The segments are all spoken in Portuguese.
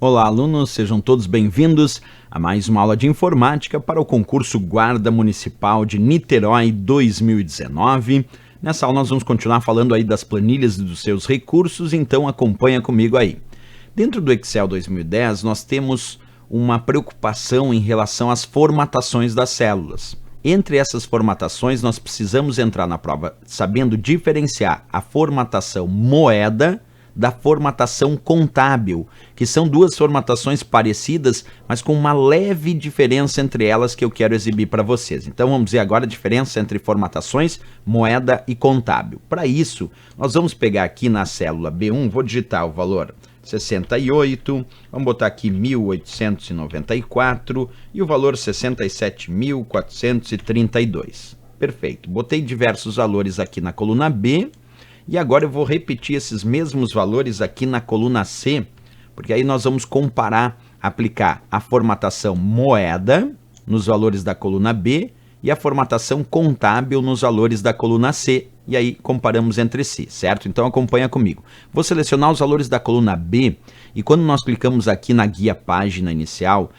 Olá, alunos, sejam todos bem-vindos a mais uma aula de informática para o concurso Guarda Municipal de Niterói 2019. Nessa aula nós vamos continuar falando aí das planilhas e dos seus recursos, então acompanha comigo aí. Dentro do Excel 2010 nós temos uma preocupação em relação às formatações das células. Entre essas formatações nós precisamos entrar na prova sabendo diferenciar a formatação moeda da formatação contábil, que são duas formatações parecidas, mas com uma leve diferença entre elas que eu quero exibir para vocês. Então vamos ver agora a diferença entre formatações moeda e contábil. Para isso, nós vamos pegar aqui na célula B1, vou digitar o valor 68, vamos botar aqui 1894 e o valor 67.432. Perfeito, botei diversos valores aqui na coluna B. E agora eu vou repetir esses mesmos valores aqui na coluna C, porque aí nós vamos comparar, aplicar a formatação moeda nos valores da coluna B e a formatação contábil nos valores da coluna C. E aí comparamos entre si, certo? Então acompanha comigo. Vou selecionar os valores da coluna B e quando nós clicamos aqui na guia página inicial,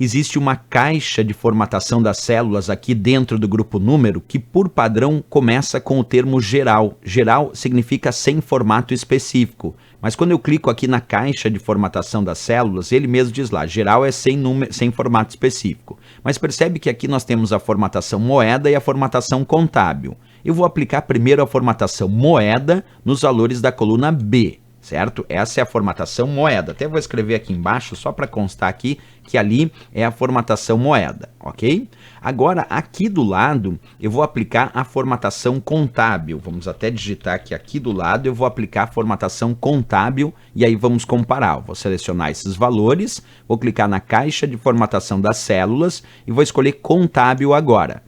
existe uma caixa de formatação das células aqui dentro do grupo número que, por padrão, começa com o termo geral. Geral significa sem formato específico. Mas quando eu clico aqui na caixa de formatação das células, ele mesmo diz lá, geral é sem formato específico. Mas percebe que aqui nós temos a formatação moeda e a formatação contábil. Eu vou aplicar primeiro a formatação moeda nos valores da coluna B. Certo? Essa é a formatação moeda. Até vou escrever aqui embaixo só para constar aqui que ali é a formatação moeda, ok? Agora, aqui do lado, eu vou aplicar a formatação contábil. Vamos até digitar aqui do lado, eu vou aplicar a formatação contábil e aí vamos comparar. Eu vou selecionar esses valores, vou clicar na caixa de formatação das células e vou escolher contábil agora.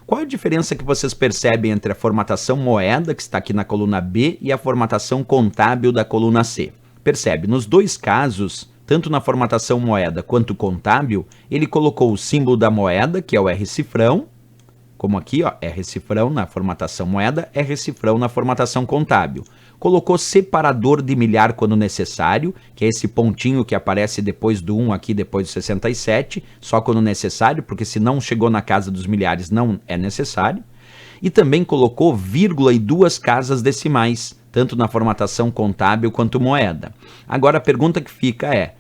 Qual a diferença que vocês percebem entre a formatação moeda, que está aqui na coluna B, e a formatação contábil da coluna C? Percebe, nos dois casos, tanto na formatação moeda quanto contábil, ele colocou o símbolo da moeda, que é o R-cifrão, como aqui, ó, R-cifrão na formatação moeda, R-cifrão na formatação contábil. Colocou separador de milhar quando necessário, que é esse pontinho que aparece depois do 1 aqui, depois do 67, só quando necessário, porque se não chegou na casa dos milhares não é necessário. E também colocou vírgula e duas casas decimais, tanto na formatação contábil quanto moeda. Agora a pergunta que fica é,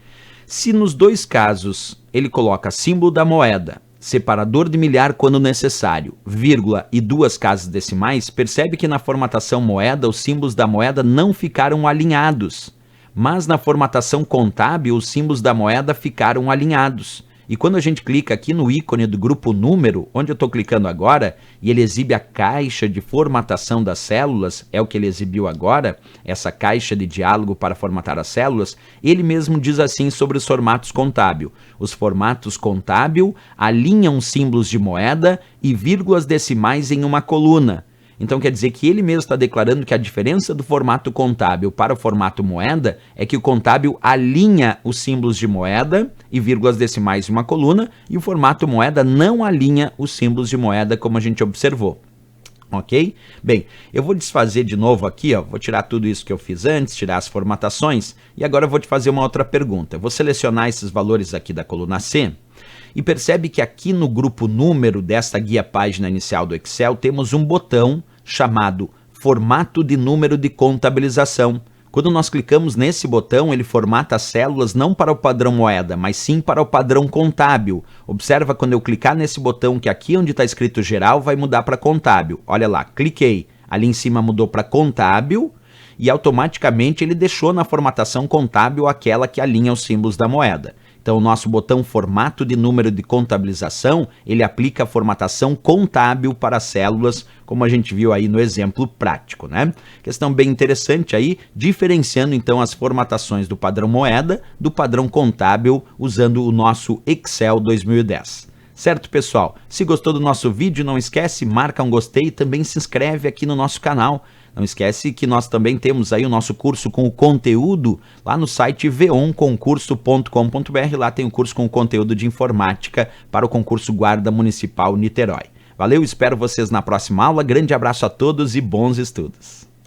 se nos dois casos ele coloca símbolo da moeda, separador de milhar quando necessário, vírgula e duas casas decimais, percebe que na formatação moeda os símbolos da moeda não ficaram alinhados, mas na formatação contábil os símbolos da moeda ficaram alinhados. E quando a gente clica aqui no ícone do grupo número, onde eu estou clicando agora, e ele exibe a caixa de formatação das células, é o que ele exibiu agora, essa caixa de diálogo para formatar as células, ele mesmo diz assim sobre os formatos contábil. Os formatos contábil alinham símbolos de moeda e vírgulas decimais em uma coluna. Então quer dizer que ele mesmo está declarando que a diferença do formato contábil para o formato moeda é que o contábil alinha os símbolos de moeda e vírgulas decimais em uma coluna e o formato moeda não alinha os símbolos de moeda como a gente observou. Ok? Bem, eu vou desfazer de novo aqui, ó, vou tirar tudo isso que eu fiz antes, tirar as formatações e agora eu vou te fazer uma outra pergunta. Eu vou selecionar esses valores aqui da coluna C. E percebe que aqui no grupo número desta guia página inicial do Excel temos um botão chamado formato de número de contabilização. Quando nós clicamos nesse botão, ele formata as células não para o padrão moeda, mas sim para o padrão contábil. Observa quando eu clicar nesse botão que aqui onde está escrito geral vai mudar para contábil. Olha lá, cliquei, ali em cima mudou para contábil e automaticamente ele deixou na formatação contábil aquela que alinha os símbolos da moeda. Então, o nosso botão formato de número de contabilização, ele aplica a formatação contábil para as células, como a gente viu aí no exemplo prático, né? Questão bem interessante aí, diferenciando então as formatações do padrão moeda do padrão contábil usando o nosso Excel 2010. Certo, pessoal? Se gostou do nosso vídeo, não esquece, marca um gostei e também se inscreve aqui no nosso canal. Não esquece que nós também temos aí o nosso curso com o conteúdo lá no site veonconcurso.com.br. Lá tem o curso com o conteúdo de informática para o concurso Guarda Municipal Niterói. Valeu, espero vocês na próxima aula. Grande abraço a todos e bons estudos.